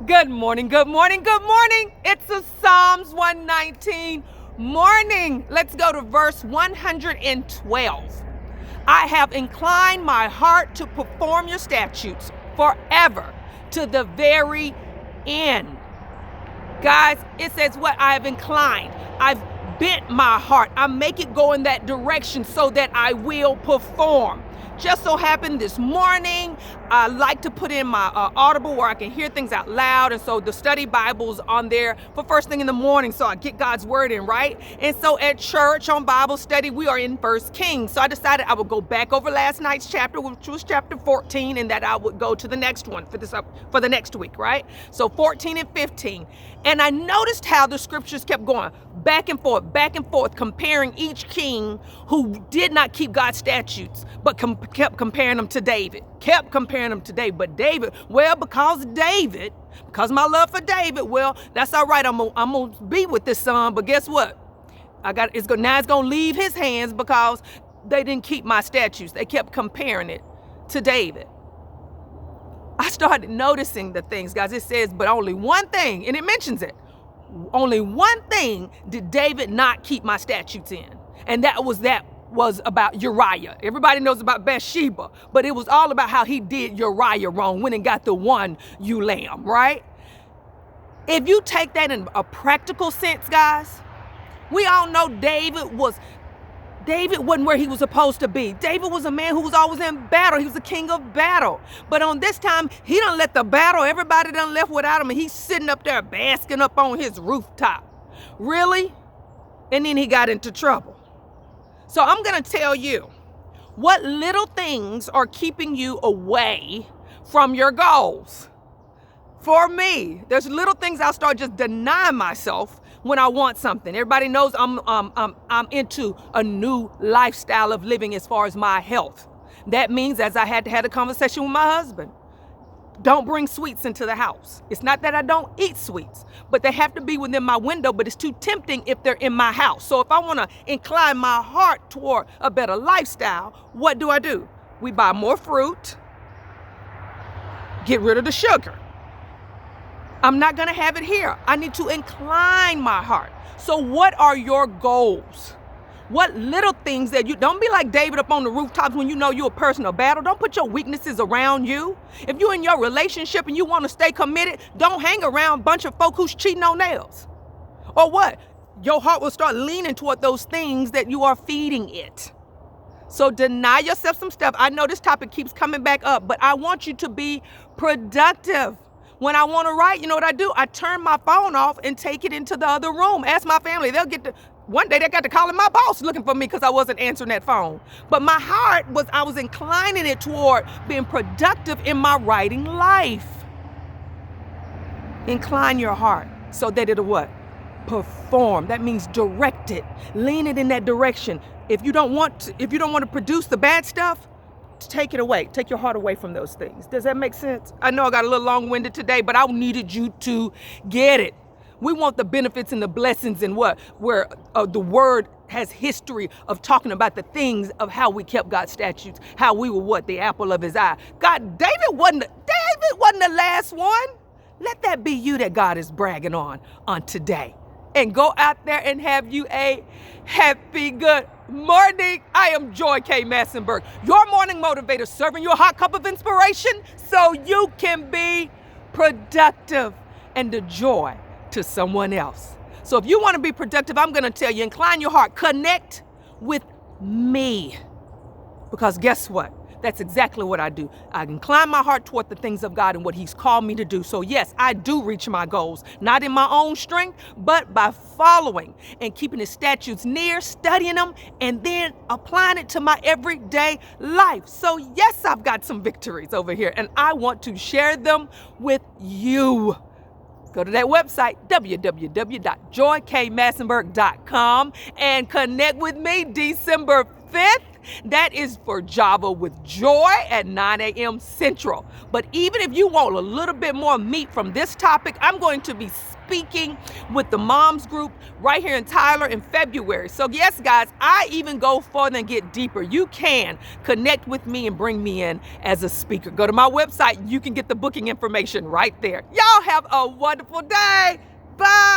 Good morning, good morning, good morning. It's a Psalms 119 morning. Let's go to verse 112. I have inclined my heart to perform your statutes forever to the very end. Guys, it says what? I have inclined. I've bent my heart. I make it go in that direction so that I will perform. Just so happened this morning, I like to put in my Audible where I can hear things out loud. And so the study Bible's on there for first thing in the morning so I get God's word in, right? And so at church on Bible study, we are in 1 Kings. So I decided I would go back over last night's chapter, which was chapter 14, and that I would go to the next one for the next week, right? So 14 and 15. And I noticed how the scriptures kept going back and forth, comparing each king who did not keep God's statutes, but kept comparing them to David. But David, well, because my love for David, well, that's all right. I'm gonna be with this son, but guess what? It's gonna leave his hands because they didn't keep my statutes. They kept comparing it to David. I started noticing the things, guys. It says, but only one thing, and it mentions it. Only one thing did David not keep my statutes in, and that was about Uriah. Everybody knows about Bathsheba, but it was all about how he did Uriah wrong, went and got the one ewe lamb, right? If you take that in a practical sense, guys, we all know David wasn't where he was supposed to be. David was a man who was always in battle. He was the king of battle. But on this time, he done let the battle, everybody done left without him, and he's sitting up there basking up on his rooftop. Really? And then he got into trouble. So I'm going to tell you what little things are keeping you away from your goals. For me, there's little things I'll start just denying myself when I want something. Everybody knows I'm into a new lifestyle of living as far as my health. That means, as I had to have a conversation with my husband, don't bring sweets into the house. It's not that I don't eat sweets, but they have to be within my window, but it's too tempting if they're in my house. So if I want to incline my heart toward a better lifestyle, what do? We buy more fruit, get rid of the sugar. I'm not going to have it here. I need to incline my heart. So what are your goals? What little things that you, don't be like David up on the rooftops when you know you're a person of battle. Don't put your weaknesses around you. If you're in your relationship and you want to stay committed, don't hang around a bunch of folk who's cheating on nails. Or what? Your heart will start leaning toward those things that you are feeding it. So deny yourself some stuff. I know this topic keeps coming back up, but I want you to be productive. When I want to write, you know what I do? I turn my phone off and take it into the other room. Ask my family. One day they got to calling my boss looking for me because I wasn't answering that phone. But my heart I was inclining it toward being productive in my writing life. Incline your heart so that it'll what? Perform. That means direct it. Lean it in that direction. If you don't want to produce the bad stuff, take it away. Take your heart away from those things. Does that make sense? I know I got a little long-winded today, but I needed you to get it. We want the benefits and the blessings and where the word has history of talking about the things of how we kept God's statutes, how we were the apple of his eye. David wasn't the last one. Let that be you that God is bragging on today. And go out there and have you a happy, good morning. I am Joy K. Massenberg, your morning motivator, serving you a hot cup of inspiration so you can be productive and the joy to someone else. So if you want to be productive, I'm going to tell you, incline your heart, connect with me. Because guess what? That's exactly what I do. I incline my heart toward the things of God and what he's called me to do. So yes, I do reach my goals, not in my own strength, but by following and keeping his statutes near, studying them, and then applying it to my everyday life. So yes, I've got some victories over here, and I want to share them with you. Go to that website, www.joykmassenberg.com, and connect with me December 5th. That is for Java with Joy at 9 a.m. Central. But even if you want a little bit more meat from this topic, I'm going to be speaking with the moms group right here in Tyler in February. So yes, guys, I even go further and get deeper. You can connect with me and bring me in as a speaker. Go to my website. You can get the booking information right there. Y'all have a wonderful day. Bye.